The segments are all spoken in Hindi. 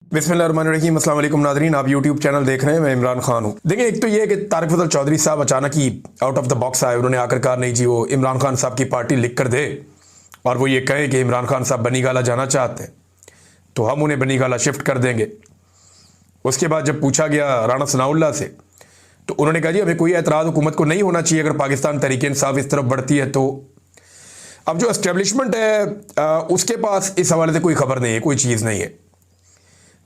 बिस्मिल्लाहिर्रहमानिर्रहीम, अस्सलाम वालेकुम नाज़रीन। आप यूट्यूब चैनल देख रहे हैं, मैं इमरान खान हूँ। देखिए, एक तो ये है कि तारिक फजल चौधरी साहब अचानक ही आउट ऑफ द बॉक्स आए। उन्होंने आकर कहा नहीं जी, वो इमरान खान साहब की पार्टी लिख कर दे और वो ये कहे कि इमरान खान साहब बनी गाला जाना चाहते हैं तो हम उन्हें बनी गाला शिफ्ट कर देंगे। उसके बाद जब पूछा गया राणा सनाउल्लाह से तो उन्होंने कहा जी हमें कोई एतराज़ हुकूमत को नहीं होना चाहिए अगर पाकिस्तान तहरीक इंसाफ इस तरफ बढ़ती है तो। अब जो एस्टेब्लिशमेंट है उसके पास इस हवाले से कोई खबर नहीं है, कोई चीज़ नहीं है।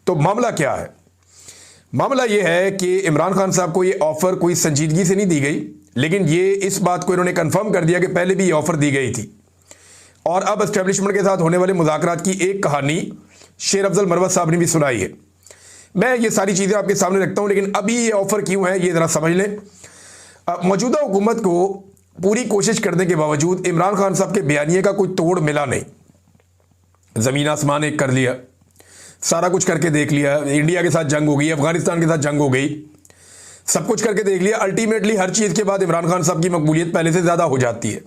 तो मामला क्या है? मामला यह है कि इमरान खान साहब को ये ऑफ़र कोई संजीदगी से नहीं दी गई, लेकिन ये इस बात को इन्होंने कंफर्म कर दिया कि पहले भी ये ऑफ़र दी गई थी और अब एस्टेब्लिशमेंट के साथ होने वाले मुज़ाकरात की एक कहानी शेर अफजल मरवत साहब ने भी सुनाई है। मैं ये सारी चीज़ें आपके सामने रखता हूँ, लेकिन अभी ये ऑफ़र क्यों है ये ज़रा समझ लें। मौजूदा हुकूमत को पूरी कोशिश करने के बावजूद इमरान खान साहब के बयानिए का कोई तोड़ मिला नहीं। ज़मीन आसमान एक कर लिया, सारा कुछ करके देख लिया, इंडिया के साथ जंग हो गई, अफगानिस्तान के साथ जंग हो गई, सब कुछ करके देख लिया। अल्टीमेटली हर चीज़ के बाद इमरान खान साहब की मकबूलियत पहले से ज़्यादा हो जाती है।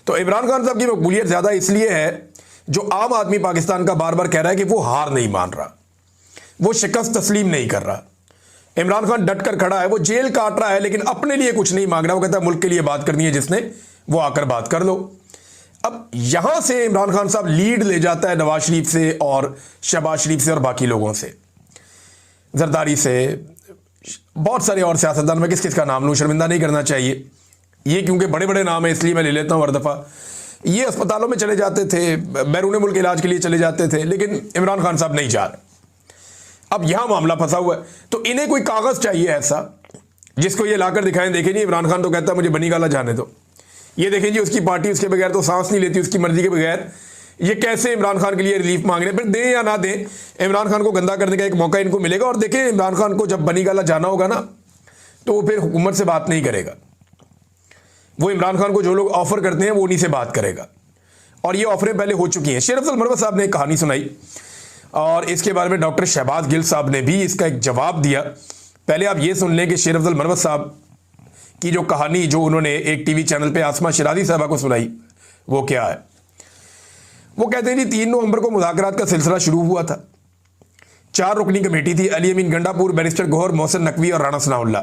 तो इमरान खान साहब की मकबूलियत ज़्यादा इसलिए है जो आम आदमी पाकिस्तान का बार बार कह रहा है कि वो हार नहीं मान रहा, वो शिकस्त तस्लीम नहीं कर रहा। इमरान खान डट कर खड़ा है, वो जेल काट रहा है लेकिन अपने लिए कुछ नहीं मांग रहा। वो कहता है मुल्क के लिए बात करनी है जिसने, वो आकर बात कर लो। अब यहां से इमरान खान साहब लीड ले जाता है नवाज शरीफ से और शहबाज शरीफ से और बाकी लोगों से, जरदारी से, बहुत सारे और सियासतदान। मैं किस किस का नाम लूं, शर्मिंदा नहीं करना चाहिए ये, क्योंकि बड़े बड़े नाम है इसलिए मैं ले लेता हूं हर दफ़ा। ये अस्पतालों में चले जाते थे, बैरून मुल्क इलाज के लिए चले जाते थे, लेकिन इमरान खान साहब नहीं जा रहे। अब यहां मामला फंसा हुआ है, तो इन्हें कोई कागज़ चाहिए ऐसा जिसको ये लाकर दिखाएं। देखें जी, इमरान खान तो कहता है मुझे बनी गाला जाने दो। ये देखें जी, उसकी पार्टी उसके बगैर तो सांस नहीं लेती, उसकी मर्जी के बगैर। ये कैसे इमरान खान के लिए रिलीफ मांग रहे हैं? फिर दें या ना दें, इमरान खान को गंदा करने का एक मौका इनको मिलेगा। और देखें, इमरान खान को जब बनी गाला जाना होगा ना तो वो फिर हुकूमत से बात नहीं करेगा। वो इमरान खान को जो लोग ऑफर करते हैं वो उन्हीं से बात करेगा, और ये ऑफरें पहले हो चुकी हैं। शेर अफजल मरवत साहब ने एक कहानी सुनाई और इसके बारे में डॉक्टर शहबाज गिल साहब ने भी इसका एक जवाब दिया। पहले आप ये सुन लें कि शेर अफजल मरवत साहब की जो कहानी जो उन्होंने एक टीवी चैनल पे आसमा शिराजी साहबा को सुनाई वो क्या है। वो कहते हैं जी 3 नवंबर को मुज़ाकरात का सिलसिला शुरू हुआ था। 4 रुकनी कमेटी थी, अली अमीन गंडापुर, बैरिस्टर गौहर, मोहसिन नकवी और राणा सनाउल्लाह।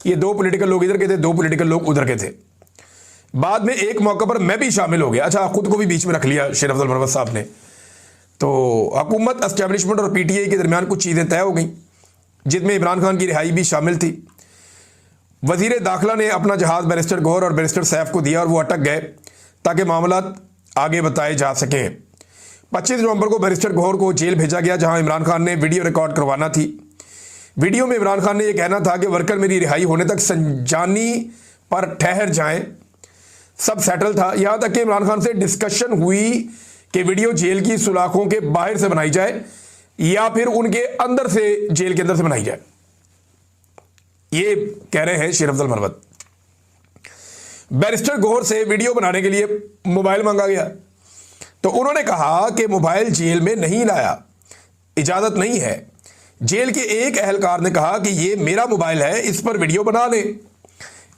ये 2 पॉलिटिकल लोग इधर के थे, 2 पॉलिटिकल लोग उधर के थे। बाद में एक मौका पर मैं भी शामिल हो गया। अच्छा, खुद को भी बीच में रख लिया शेर अफजल मरवत साहब ने। तो हुकूमत, एस्टेब्लिशमेंट और PTI के दरमियान कुछ चीज़ें तय हो गई जिसमें इमरान खान की रिहाई भी शामिल थी। वज़ीर दाखिला ने अपना जहाज़ बैरिस्टर गौहर और बैरिस्टर सैफ को दिया और वो अटक गए ताकि मामला आगे बताए जा सकें। 25 नवंबर को बैरिस्टर गौहर को जेल भेजा गया, जहां इमरान खान ने वीडियो रिकॉर्ड करवाना थी। वीडियो में इमरान खान ने यह कहना था कि वर्कर मेरी रिहाई होने तक संजानी पर ठहर जाएं। सब सेटल था, यहां तक कि इमरान खान से डिस्कशन हुई कि वीडियो जेल की सुलाखों के बाहर से बनाई जाए या फिर उनके अंदर से, जेल के अंदर से बनाई जाए। ये कह रहे हैं शेर अफजल मरवत। बैरिस्टर गौहर से वीडियो बनाने के लिए मोबाइल मांगा गया तो उन्होंने कहा कि मोबाइल जेल में नहीं लाया, इजाजत नहीं है। जेल के एक अहलकार ने कहा कि ये मेरा मोबाइल है, इस पर वीडियो बना लें।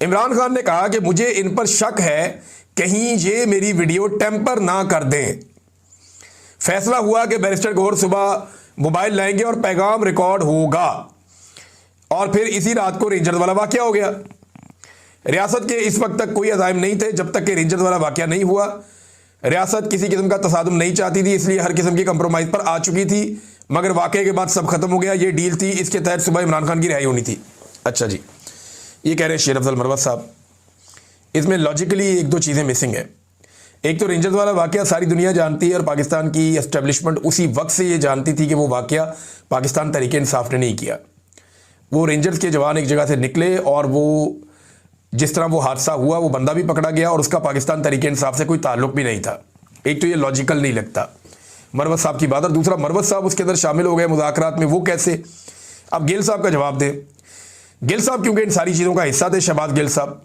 इमरान खान ने कहा कि मुझे इन पर शक है, कहीं ये मेरी वीडियो टेम्पर ना कर दें। फैसला हुआ कि बैरिस्टर गौहर सुबह मोबाइल लाएंगे और पैगाम रिकॉर्ड होगा। और फिर इसी रात को रेंजर्स वाला वाकया हो गया। रियासत के इस वक्त तक कोई अज़ाइम नहीं थे जब तक कि रेंजर्स वाला वाकया नहीं हुआ। रियासत किसी किस्म का तसादुम नहीं चाहती थी, इसलिए हर किस्म की कंप्रोमाइज़ पर आ चुकी थी, मगर वाकये के बाद सब खत्म हो गया। ये डील थी, इसके तहत सुबह इमरान खान की रिहाई होनी थी। अच्छा जी, ये कह रहे हैं शेर अफजल मरवत साहब। इसमें लॉजिकली 1-2 चीज़ें मिसिंग है। एक तो रेंजर्स वाला वाकया सारी दुनिया जानती है और पाकिस्तान की एस्टेब्लिशमेंट उसी वक्त से ये जानती थी कि वो वाकया पाकिस्तान तहरीक इंसाफ ने नहीं किया। वो रेंजर्स के जवान एक जगह से निकले और वो जिस तरह वो हादसा हुआ वो बंदा भी पकड़ा गया और उसका पाकिस्तान तहरीक इंसाफ से कोई ताल्लुक भी नहीं था। एक तो ये लॉजिकल नहीं लगता मरवत साहब की बात, और दूसरा मरवत साहब उसके अंदर शामिल हो गए मुज़ाकरात में, वो कैसे? अब गिल साहब का जवाब दें। गिल साहब क्योंकि इन सारी चीज़ों का हिस्सा थे, शहबाज गिल साहब,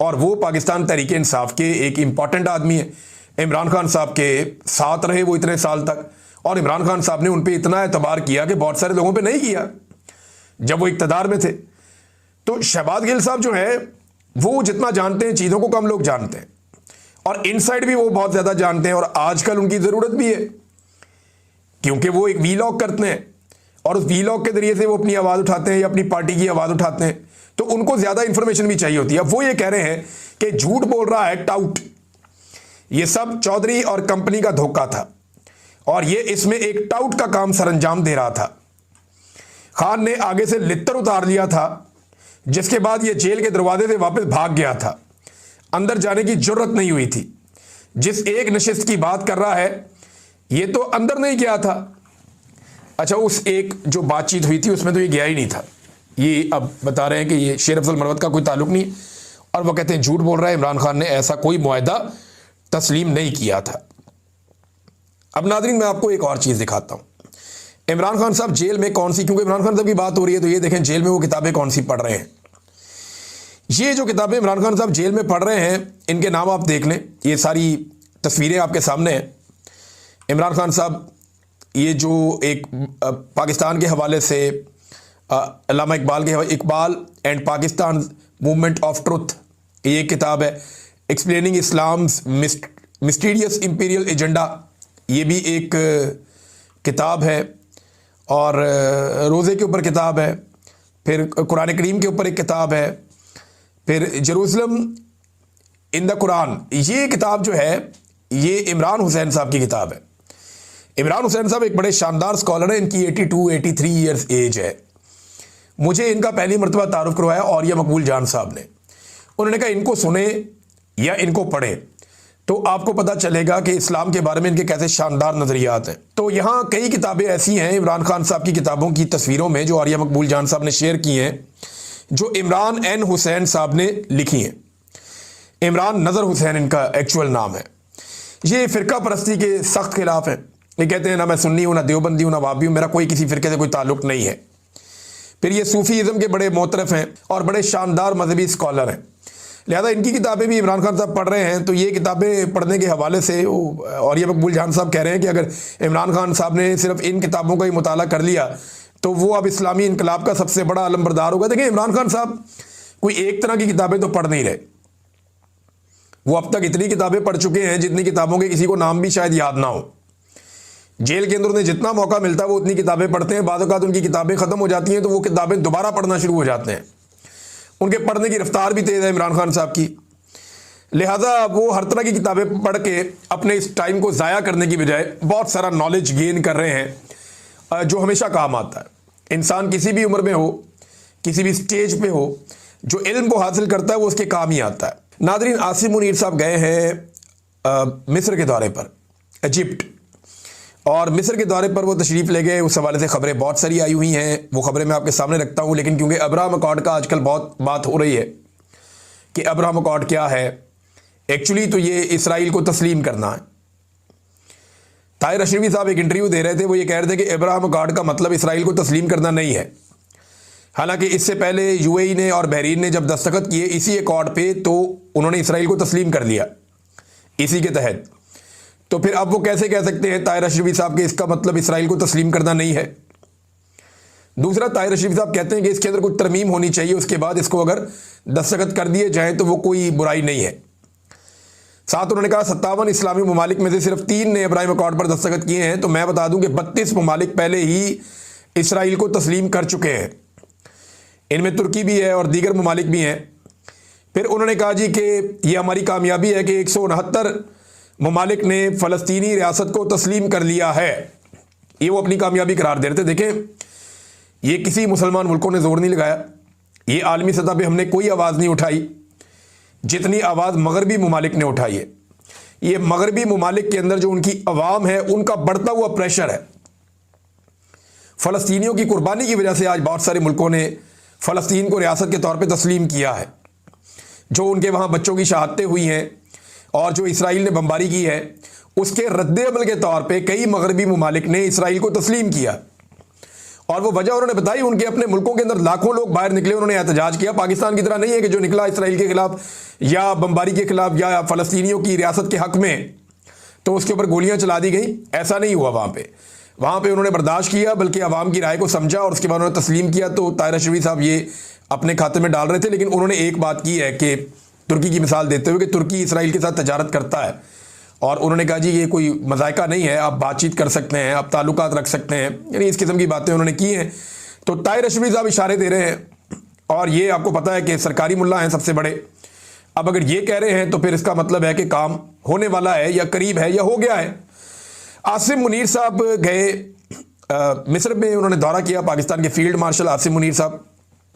और वो पाकिस्तान तहरीक इंसाफ के एक इंपॉर्टेंट आदमी है। इमरान खान साहब के साथ रहे वो इतने साल तक, और इमरान खान साहब ने उन पर इतना एतबार किया कि बहुत सारे लोगों पर नहीं किया जब वो इक़्तिदार में थे। तो शहबाज गिल साहब जो है वो जितना जानते हैं चीज़ों को कम लोग जानते हैं, और इनसाइड भी वो बहुत ज़्यादा जानते हैं, और आजकल उनकी ज़रूरत भी है क्योंकि वो एक वीलॉग करते हैं और उस वीलॉग के जरिए से वो अपनी आवाज़ उठाते हैं या अपनी पार्टी की आवाज़ उठाते हैं, तो उनको ज़्यादा इंफॉर्मेशन भी चाहिए होती है। अब वो ये कह रहे हैं कि झूठ बोल रहा है टाउट, ये सब चौधरी और कंपनी का धोखा था और ये इसमें एक टाउट का काम सरंजाम दे रहा था। खान ने आगे से लित्तर उतार लिया था, जिसके बाद ये जेल के दरवाजे से वापस भाग गया था, अंदर जाने की जरूरत नहीं हुई थी। जिस एक नशिस्त की बात कर रहा है ये तो अंदर नहीं गया था। अच्छा, उस एक जो बातचीत हुई थी उसमें तो ये गया ही नहीं था। ये अब बता रहे हैं कि ये शेर अफजल मरवत का कोई ताल्लुक नहीं, और वो कहते हैं झूठ बोल रहा है, इमरान खान ने ऐसा कोई मुआहदा तस्लीम नहीं किया था। अब नाज़रीन, मैं आपको एक और चीज़ दिखाता हूँ। इमरान खान साहब जेल में कौन सी, क्योंकि इमरान खान साहब की बात हो रही है, तो ये देखें जेल में वो किताबें कौन सी पढ़ रहे हैं। ये जो किताबें इमरान खान साहब जेल में पढ़ रहे हैं, इनके नाम आप देख लें, ये सारी तस्वीरें आपके सामने हैं। इमरान खान साहब ये जो एक पाकिस्तान के हवाले से Allama Iqbal and Pakistan movement of truth, ये किताब है। Explaining Islam's mysterious imperial agenda, ये भी एक किताब है। और रोज़े के ऊपर किताब है, फिर कुरान करीम के ऊपर एक किताब है, फिर जेरूसलम इन द कुरान, ये किताब जो है ये इमरान हुसैन साहब की किताब है। इमरान हुसैन साहब एक बड़े शानदार स्कॉलर हैं, इनकी 82-83 ईयर्स एज है। मुझे इनका पहली मरतबा तारुफ करवाया औरिया मकबूल जान साहब ने। उन्होंने कहा इनको सुने या इनको पढ़े तो आपको पता चलेगा कि इस्लाम के बारे में इनके कैसे शानदार नज़रियात हैं। तो यहाँ कई किताबें ऐसी हैं इमरान खान साहब की किताबों की तस्वीरों में जो औरिया मकबूल जान साहब ने शेयर की हैं, जो इमरान एन हुसैन साहब ने लिखी हैं। इमरान नज़र हुसैन इनका एक्चुअल नाम है। ये फ़िरका परस्ती के सख्त खिलाफ हैं। ये कहते हैं ना मैं सुन्नी हूँ, ना देवबंदी हूँ, ना वाबी हूँ, मेरा कोई किसी फ़िरके से कोई ताल्लुक़ नहीं है। फिर ये सूफ़ीज़म के बड़े मोतरफ़ हैं और बड़े शानदार मजहबी स्कॉलर हैं। लिहाजा इनकी किताबें भी इमरान खान साहब पढ़ रहे हैं। तो ये किताबें पढ़ने के हवाले से और ये मकबूल जान साहब कह रहे हैं कि अगर इमरान खान साहब ने सिर्फ इन किताबों का ही मुताला कर लिया तो वो अब इस्लामी इनकलाब का सबसे बड़ा अलमबरदार होगा। देखिए, इमरान खान साहब कोई एक तरह की किताबें तो पढ़ नहीं रहे, वो अब तक इतनी किताबें पढ़ चुके हैं जितनी किताबों के किसी को नाम भी शायद याद ना हो। जेल के अंदर उन्हें जितना मौका मिलता है वो उतनी किताबें पढ़ते हैं। बाद औक़ात उनकी किताबें ख़त्म हो जाती हैं तो वो किताबें दोबारा पढ़ना शुरू हो जाते हैं। उनके पढ़ने की रफ्तार भी तेज़ है इमरान खान साहब की। लिहाजा वो हर तरह की किताबें पढ़ के अपने इस टाइम को ज़ाया करने की बजाय बहुत सारा नॉलेज गेन कर रहे हैं, जो हमेशा काम आता है। इंसान किसी भी उम्र में हो, किसी भी स्टेज पे हो, जो इल्म को हासिल करता है वो उसके काम ही आता है। नादरीन, आसिम मुनीर साहब गए हैं मिस्र के दौरे पर, इजिप्ट, और मिस्र के दौरे पर वो तशरीफ़ ले गए। उस हवाले से ख़बरें बहुत सारी आई हुई हैं, वो ख़बरें मैं आपके सामने रखता हूँ। लेकिन क्योंकि अब्राहम अकॉर्ड का आजकल बहुत बात हो रही है कि अब्राहम अकॉर्ड क्या है, एक्चुअली तो ये इसराइल को तस्लीम करना है। ताहिर अशरफी साहब एक इंटरव्यू दे रहे थे, वो ये कह रहे थे कि अब्राहम अकॉर्ड का मतलब इसराइल को तस्लीम करना नहीं है। हालांकि इससे पहले यूएई ने और बहरीन ने जब दस्तखत किए इसी अकॉर्ड पे तो उन्होंने इसराइल को तस्लीम कर लिया इसी के तहत। तो फिर अब वो कैसे कह सकते हैं ताहिर अशरफी साहब कि इसका मतलब इसराइल को तस्लीम करना नहीं है। दूसरा, ताहिर अशरफी साहब कहते हैं कि इसके अंदर कुछ तरमीम होनी चाहिए, उसके बाद इसको अगर दस्तखत कर दिए जाएँ तो वो कोई बुराई नहीं है। साथ उन्होंने कहा 57 इस्लामी ममालिक में से सिर्फ 3 ने अब्राहम अकॉर्ड पर दस्तखत किए हैं। तो मैं बता दूं कि 32 ममालिक पहले ही इसराइल को तस्लीम कर चुके हैं, इनमें तुर्की भी है और दीगर ममालिक भी हैं। फिर उन्होंने कहा जी कि ये हमारी कामयाबी है कि 169 ममालिक ने फ़लस्तीनी रियासत को तस्लीम कर लिया है। ये वो अपनी कामयाबी करार दे रहे थे। देखें, ये किसी मुसलमान मुल्कों ने जोर नहीं लगाया, ये आलमी सतह पर हमने कोई आवाज़ नहीं उठाई जितनी आवाज़ मगरबी ममालिक ने उठाई है। ये मगरबी ममालिक के अंदर जो उनकी अवाम है उनका बढ़ता हुआ प्रेशर है। फ़लस्तीनियों की कुर्बानी की वजह से आज बहुत सारे मुल्कों ने फ़लस्तीन को रियासत के तौर पे तस्लीम किया है। जो उनके वहाँ बच्चों की शहादतें हुई हैं और जो इसराइल ने बमबारी की है, उसके रद्द-ए-अमल के तौर पे कई मगरबी ममालिक ने इसराइल को तस्लीम किया। और वो वजह उन्होंने बताई, उनके अपने मुल्कों के अंदर लाखों लोग बाहर निकले, उन्होंने एहतजाज किया। पाकिस्तान की तरह नहीं है कि जो निकला इसराइल के खिलाफ या बमबारी के खिलाफ या फ़लस्तीनियों की रियासत के हक़ में तो उसके ऊपर गोलियां चला दी गई, ऐसा नहीं हुआ। वहाँ पे उन्होंने बर्दाश्त किया, बल्कि आवाम की राय को समझा और उसके बाद उन्होंने तस्लीम किया। तो ताहिर अशरफी साहब ये अपने खाते में डाल रहे थे। लेकिन उन्होंने एक बात की है कि तुर्की की मिसाल देते हुए कि तुर्की इसराइल के साथ तजारत करता है और उन्होंने कहा जी ये कोई मजायका नहीं है, आप बातचीत कर सकते हैं, आप ताल्लुकात रख सकते हैं, यानी इस किस्म की बातें उन्होंने की हैं। तो ताहिर अशरफी साहब इशारे दे रहे हैं और ये आपको पता है कि सरकारी मुल्ला हैं सबसे बड़े। अब अगर ये कह रहे हैं तो फिर इसका मतलब है कि काम होने वाला है या करीब है या हो गया है। आसिम मुनीर साहब गए मिस्र में, उन्होंने दौरा किया, पाकिस्तान के फील्ड मार्शल आसिम मुनीर साहब।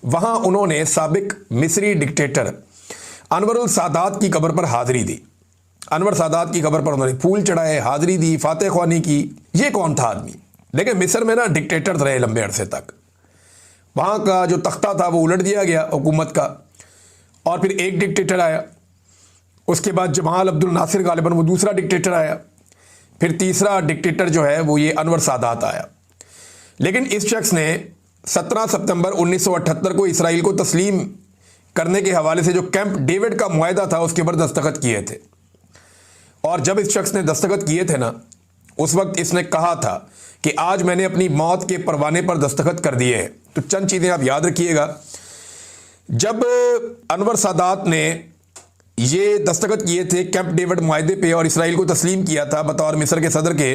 वहाँ उन्होंने साबिक मिस्री डिक्टेटर अनवर सादात की कब्र पर हाजिरी दी। अनवर सादात की कब्र पर उन्होंने फूल चढ़ाए, हाजिरी दी, फातह ख्वानी की। ये कौन था आदमी? देखिए मिस्र में ना डिक्टेटर रहे लंबे अरसे तक, वहाँ का जो तख्ता था वो उलट दिया गया हुकूमत का, और फिर एक डिक्टेटर आया, उसके बाद जमाल अब्दुल नासिर गालिबन वो दूसरा डिक्टेटर आया, फिर तीसरा डिक्टेटर जो है वो ये अनवर सादात आया। लेकिन इस शख्स ने 17 सितंबर 1978 को इसराइल को तस्लीम करने के हवाले से जो कैंप डेविड का मुआहदा था उसके ऊपर दस्तखत किए थे। और जब इस शख्स ने दस्तखत किए थे ना, उस वक्त इसने कहा था कि आज मैंने अपनी मौत के परवाने पर दस्तखत कर दिए हैं। तो चंद चीज़ें आप याद रखिएगा। जब अनवर सादात ने ये दस्तखत किए थे कैंप डेविड मुआहदे पे और इसराइल को तस्लीम किया था बतौर मिस्र के सदर के,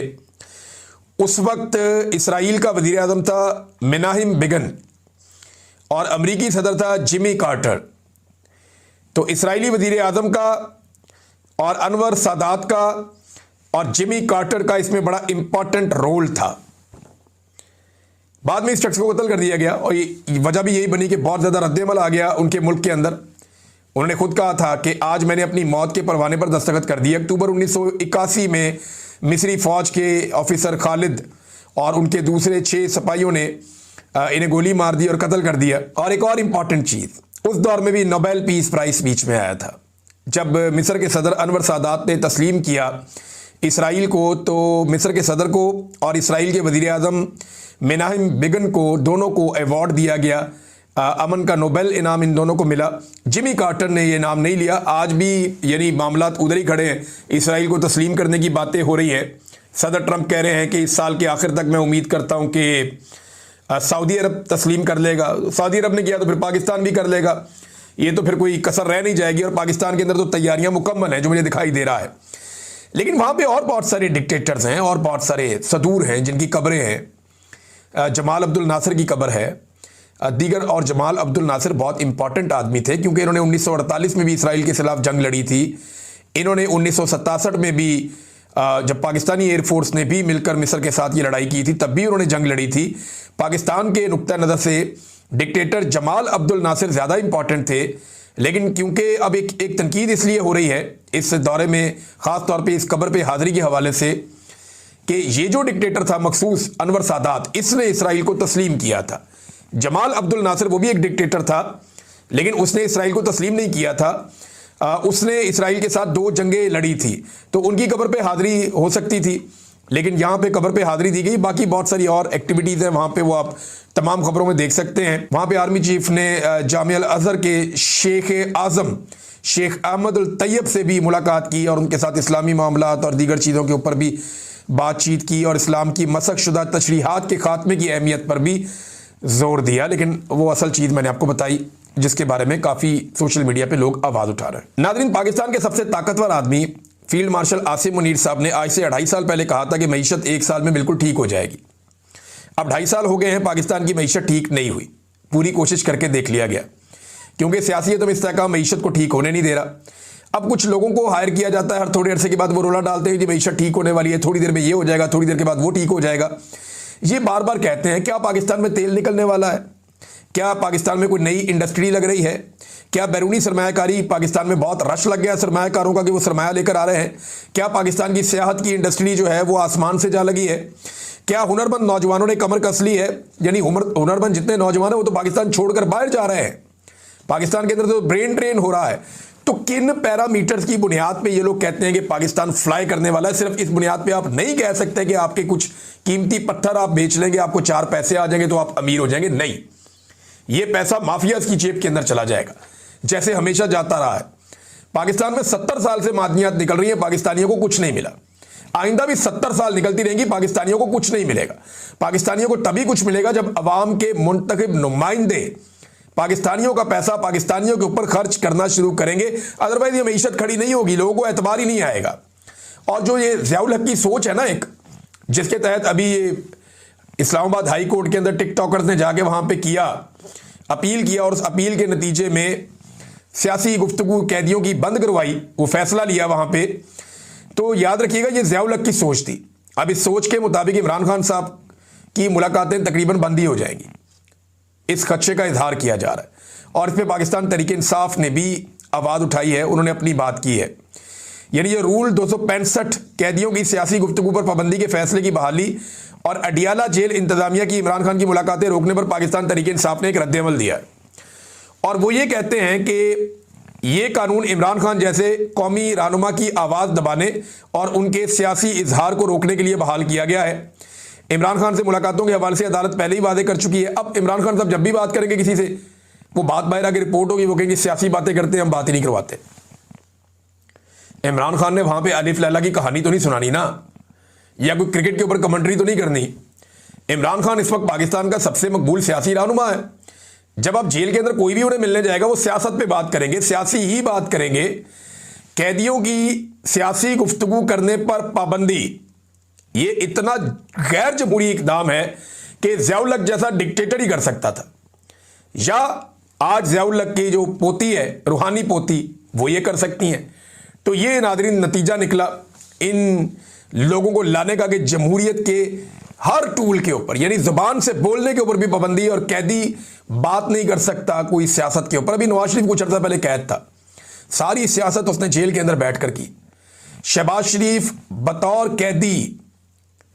उस वक्त इसराइल का वज़ीर आज़म था मेनाहिम बिगन और अमरीकी सदर था जिमी कार्टर। तो इसराइली वज़ीर आज़म का और अनवर सादात का और जिमी कार्टर का इसमें बड़ा इंपॉर्टेंट रोल था। बाद में इस शख्स को कत्ल कर दिया गया और वजह भी यही बनी कि बहुत ज़्यादा रद्द-ए-अमल आ गया उनके मुल्क के अंदर। उन्होंने खुद कहा था कि आज मैंने अपनी मौत के परवाने पर दस्तखत कर दिए। अक्टूबर 1981 में मिस्री फ़ौज के ऑफिसर खालिद और उनके दूसरे 6 सिपाहियों ने इन्हें गोली मार दी और कत्ल कर दिया। और एक और इम्पॉर्टेंट चीज़, उस दौर में भी नोबेल पीस प्राइज़ बीच में आया था। जब मिस्र के सदर अनवर सादात ने तस्लीम किया इसराइल को, तो मिस्र के सदर को और इसराइल के वज़ीर आज़म मेनाहिम बिगन को दोनों को अवार्ड दिया गया। अमन का नोबेल इनाम इन दोनों को मिला। जिमी कार्टर ने ये नाम नहीं लिया। आज भी यानी मामलात उधर ही खड़े हैं, इसराइल को तस्लीम करने की बातें हो रही है। सदर ट्रंप कह रहे हैं कि इस साल के आखिर तक मैं उम्मीद करता हूँ कि सऊदी अरब तस्लीम कर लेगा। सऊदी अरब ने किया तो फिर पाकिस्तान भी कर लेगा। ये तो फिर कोई कसर रह नहीं जाएगी और पाकिस्तान के अंदर तो तैयारियां मुकम्मल हैं जो मुझे दिखाई दे रहा है। लेकिन वहाँ पे और बहुत सारे डिक्टेटर्स हैं और बहुत सारे सदूर हैं जिनकी कब्रें हैं। जमाल अब्दुल नासिर की कब्र है, दीगर। और जमाल अब्दुल नासिर बहुत इंपॉर्टेंट आदमी थे क्योंकि इन्होंने 1948 में भी इसराइल के खिलाफ जंग लड़ी थी। इन्होंने 1967 में भी जब पाकिस्तानी एयरफोर्स ने भी मिलकर मिस्र के साथ ये लड़ाई की थी तब भी उन्होंने जंग लड़ी थी। पाकिस्तान के नुक्ता नज़र से डिक्टेटर जमाल अब्दुल नासिर ज़्यादा इंपॉर्टेंट थे। लेकिन क्योंकि अब एक तनकीद इसलिए हो रही है इस दौरे में, ख़ास तौर पे इस कब्र पे हाज़िरी के हवाले से, कि ये जो डिक्टेटर था मखसूस अनवर सादात, इसने इसराइल को तस्लीम किया था। जमाल अब्दुल नासिर वो भी एक डिक्टेटर था लेकिन उसने इसराइल को तस्लीम नहीं किया था। उसने इसराइल के साथ 2 जंगें लड़ी थी, तो उनकी कब्र पे हाज़िरी हो सकती थी लेकिन यहाँ पे कब्र पे हाज़िरी दी गई। बाकी बहुत सारी और एक्टिविटीज़ हैं वहाँ पे, वो आप तमाम खबरों में देख सकते हैं। वहाँ पे आर्मी चीफ ने जामिया अल-अज़हर के शेख आज़म शेख अहमद अल तैयब से भी मुलाकात की और उनके साथ इस्लामी मामलात और दीगर चीज़ों के ऊपर भी बातचीत की और इस्लाम की मसख शुदा तशरीहात के ख़ात्मे की अहमियत पर भी जोर दिया। लेकिन वो असल चीज़ मैंने आपको बताई जिसके बारे में काफ़ी सोशल मीडिया पे लोग आवाज़ उठा रहे हैं। नाज़रीन, पाकिस्तान के सबसे ताकतवर आदमी फील्ड मार्शल आसिम मुनीर साहब ने आज से 2.5 साल पहले कहा था कि मईशत 1 साल में बिल्कुल ठीक हो जाएगी। अब 2.5 साल हो गए हैं, पाकिस्तान की मईशत ठीक नहीं हुई। पूरी कोशिश करके देख लिया गया क्योंकि सियासी तो इस तरह का मईशत को ठीक होने नहीं दे रहा। अब कुछ लोगों को हायर किया जाता है, हर थोड़े अरसे के बाद वो रोला डालते हैं कि मईशत ठीक होने वाली है, थोड़ी देर में ये हो जाएगा, थोड़ी देर के बाद वो ठीक हो जाएगा। ये बार बार कहते हैं। क्या पाकिस्तान में तेल निकलने वाला है? क्या पाकिस्तान में कोई नई इंडस्ट्री लग रही है? क्या बैरूनी सरमायाकारी पाकिस्तान में बहुत रश लग गया है सरमायाकारों का कि वो सरमाया लेकर आ रहे हैं? क्या पाकिस्तान की सियाहत की इंडस्ट्री जो है वो आसमान से जा लगी है? क्या हुनरमंद नौजवानों ने कमर कस ली है? यानी हुनरमंद जितने नौजवान हैं वो तो पाकिस्तान छोड़कर बाहर जा रहे हैं। पाकिस्तान के अंदर तो ब्रेन ड्रेन हो रहा है। तो किन पैरामीटर्स की बुनियाद पे ये लोग कहते हैं कि पाकिस्तान फ्लाई करने वाला है? सिर्फ इस बुनियाद पे आप नहीं कह सकते कि आपके कुछ कीमती पत्थर आप बेच लेंगे, आपको 4 पैसे आ जाएंगे तो आप अमीर हो जाएंगे। नहीं, ये पैसा माफियाज की जेब के अंदर चला जाएगा जैसे हमेशा जाता रहा है। पाकिस्तान में 70 साल से मादनियात निकल रही है, पाकिस्तानियों को कुछ नहीं मिला। आइंदा भी 70 साल निकलती रहेंगी, पाकिस्तानियों को कुछ नहीं मिलेगा। पाकिस्तानियों को तभी कुछ मिलेगा जब अवाम के मुंतखब नुमाइंदे पाकिस्तानियों का पैसा पाकिस्तानियों के ऊपर खर्च करना शुरू करेंगे। अदरवाइज ये मईशत खड़ी नहीं होगी, लोगों को एतबार ही नहीं आएगा। और जो ये ज़ियाउल हक की सोच है ना एक, जिसके तहत अभी ये इस्लामाबाद हाई कोर्ट के अंदर टिकटॉकर्स ने जाके वहाँ पे किया, अपील किया और उस अपील के नतीजे में सियासी गुफ्तगू कैदियों की बंद करवाई, वो फैसला लिया वहाँ पे। तो याद रखिएगा ये ज़ियाउल हक की सोच थी। अब इस सोच के मुताबिक इमरान खान साहब की मुलाकातें तकरीबन बंद ही हो जाएंगी, इस खदशे का इजहार किया जा रहा है। और इस पर पाकिस्तान तहरीक इंसाफ ने भी आवाज़ उठाई है, उन्होंने अपनी बात की है। यानी ये रूल 265 कैदियों की सियासी गुफ्तगू पर पाबंदी के फैसले की बहाली और अडियाला जेल इंतजामिया की इमरान खान की मुलाकातें रोकने पर पाकिस्तान तहरीक इंसाफ ने एक रद्द-ए-अमल दिया है। और वो ये कहते हैं कि ये कानून इमरान खान जैसे कौमी रहनुमा की आवाज़ दबाने और उनके सियासी इजहार को रोकने के लिए बहाल किया गया है। इमरान खान से मुलाकातों के हवाले से अदालत पहले ही वादे कर चुकी है। अब इमरान खान साहब जब भी बात करेंगे किसी से, वो बात बाहर आके रिपोर्ट होगी, वो कहेंगे सियासी बातें करते हैं, हम बात ही नहीं करवाते। इमरान खान ने वहां पे अलिफ लैला की कहानी तो नहीं सुनानी ना, या कोई क्रिकेट के ऊपर कमेंट्री तो नहीं करनी। इमरान खान इस वक्त पाकिस्तान का सबसे मकबूल सियासी रहनुमा है। जब आप जेल के अंदर कोई भी उन्हें मिलने जाएगा, वो सियासत पे बात करेंगे, सियासी ही बात करेंगे। कैदियों की सियासी गुफ्तगू करने पर पाबंदी, ये इतना गैर जमहूरी इकदाम है कि ज़ियाउल हक जैसा डिक्टेटर ही कर सकता था, या आज ज़ियाउल हक की जो पोती है, रूहानी पोती, वो ये कर सकती हैं। तो ये नाज़रीन नतीजा निकला इन लोगों को लाने का कि जमहूरियत के हर टूल के ऊपर, यानी ज़ुबान से बोलने के ऊपर भी पाबंदी, और कैदी बात नहीं कर सकता कोई सियासत के ऊपर। अभी नवाज शरीफ कुछ अर्सा पहले कैद था, सारी सियासत उसने जेल के अंदर बैठकर की। शहबाज शरीफ बतौर कैदी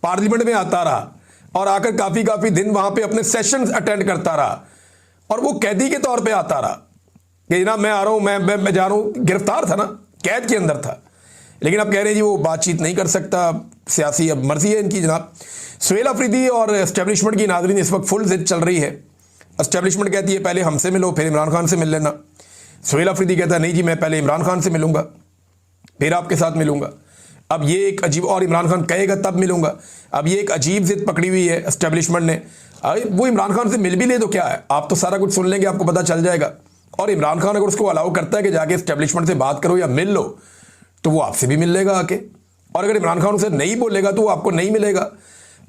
पार्लियामेंट में आता रहा और आकर काफ़ी दिन वहाँ पे अपने सेशंस अटेंड करता रहा, और वो कैदी के तौर पे आता रहा कि जनाब मैं आ रहा हूँ, मैं जा रहा हूँ। गिरफ्तार था ना, कैद के अंदर था, लेकिन अब कह रहे हैं जी वो बातचीत नहीं कर सकता, सियासी अब मर्जी है इनकी जनाब। सुहेल अफरीदी और एस्टेब्लिशमेंट की नाज़रीन इस वक्त फुल जिद चल रही है। एस्टेब्लिशमेंट कहती है पहले हमसे मिलो, फिर इमरान खान से मिल लेना। सुहेल अफरीदी कहता है नहीं जी, मैं पहले इमरान खान से मिलूंगा, फिर आपके साथ मिलूंगा। अब ये एक अजीब, और इमरान खान कहेगा तब मिलूंगा। अब ये एक अजीब जिद पकड़ी हुई है एस्टेब्लिशमेंट ने। वो इमरान खान से मिल भी ले तो क्या है, आप तो सारा कुछ सुन लेंगे, आपको पता चल जाएगा। और इमरान खान अगर उसको अलाउ करता है कि जाके एस्टेब्लिशमेंट से बात करो या मिल लो, तो वो आपसे भी मिल लेगा आके। और अगर इमरान खान उसे नहीं बोलेगा तो वो आपको नहीं मिलेगा।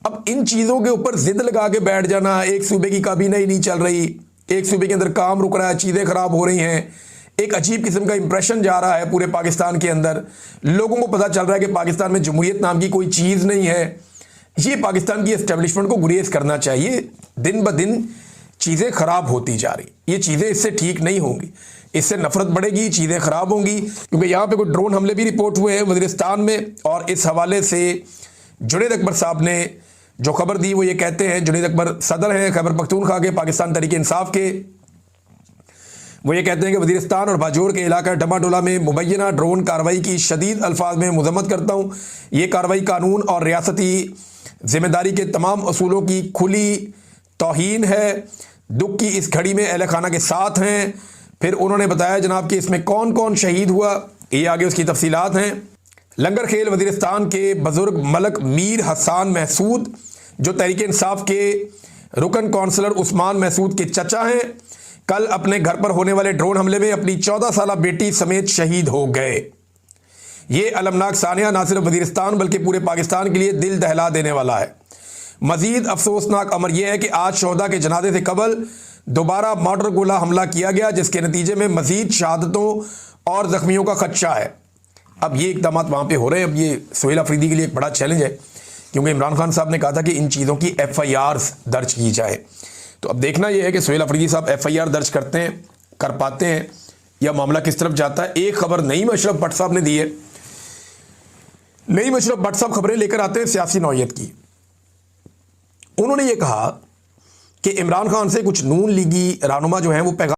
अब इन चीज़ों के ऊपर जिद लगा के बैठ जाना, एक सूबे की काबीना ही नहीं चल रही, एक सूबे के अंदर काम रुक रहा है, चीज़ें ख़राब हो रही हैं, एक अजीब किस्म का इंप्रेशन जा रहा है पूरे पाकिस्तान के अंदर। लोगों को पता चल रहा है कि पाकिस्तान में जमहूरियत नाम की कोई चीज़ नहीं है। ये पाकिस्तान की एस्टेब्लिशमेंट को गुरेज करना चाहिए। दिन ब दिन चीज़ें ख़राब होती जा रही, ये चीज़ें इससे ठीक नहीं होंगी, इससे नफरत बढ़ेगी, चीज़ें ख़राब होंगी। क्योंकि यहाँ पे कोई ड्रोन हमले भी रिपोर्ट हुए हैं वज़ीरिस्तान में, और इस हवाले से जुनैद अकबर साहब ने जो खबर दी वो ये कहते हैं, जुनैद अकबर सदर हैं खैबर पख्तूनख्वा के, पाकिस्तान तहरीक इंसाफ के, वो ये कहते हैं कि वज़ीरिस्तान और बाजोर के इलाका डमाडोला में मुबैना ड्रोन कार्रवाई की शदीद अल्फाज में मज़म्मत करता हूँ। ये कार्रवाई कानून और रियासती ज़िम्मेदारी के तमाम असूलों की खुली तौहीन है। दुख की इस घड़ी में अहले खाना के साथ हैं। फिर उन्होंने बताया जनाब कि इसमें कौन कौन शहीद हुआ, ये आगे उसकी तफसीलात हैं। लंगर खेल वज़ीरिस्तान के बुज़ुर्ग मलक मीर हसान महसूद, जो तहरीक इंसाफ के रुकन कौंसलर उस्मान महसूद के चचा हैं, कल अपने घर पर होने वाले ड्रोन हमले में अपनी 14 साला बेटी समेत शहीद हो गए। ये अलमनाक सानिया ना सिर्फ वज़ीरिस्तान बल्कि पूरे पाकिस्तान के लिए दिल दहला देने वाला है। मज़ीद अफसोसनाक अमर यह है कि आज शोहदा के जनाजे से कबल दोबारा मॉर्टर गोला हमला किया गया, जिसके नतीजे में मज़ीद शहादतों और ज़ख्मियों का खदशा है। अब ये इक़दाम वहाँ पे हो रहे हैं। अब ये सुहेल अफरीदी के लिए एक बड़ा चैलेंज है, क्योंकि इमरान खान साहब ने कहा था कि इन चीज़ों की FIRs दर्ज की जाए। तो अब देखना यह है कि सुहेल अफरीदी साहब FIR दर्ज कर पाते हैं या मामला किस तरफ जाता है। एक खबर नईम अशरफ भट्ट साहब ने दी है। नईम अशरफ भट्ट साहब खबरें लेकर आते हैं सियासी नौयत की। उन्होंने ये कहा कि इमरान खान से कुछ नून लीगी रहनुमा जो हैं वो पैगाम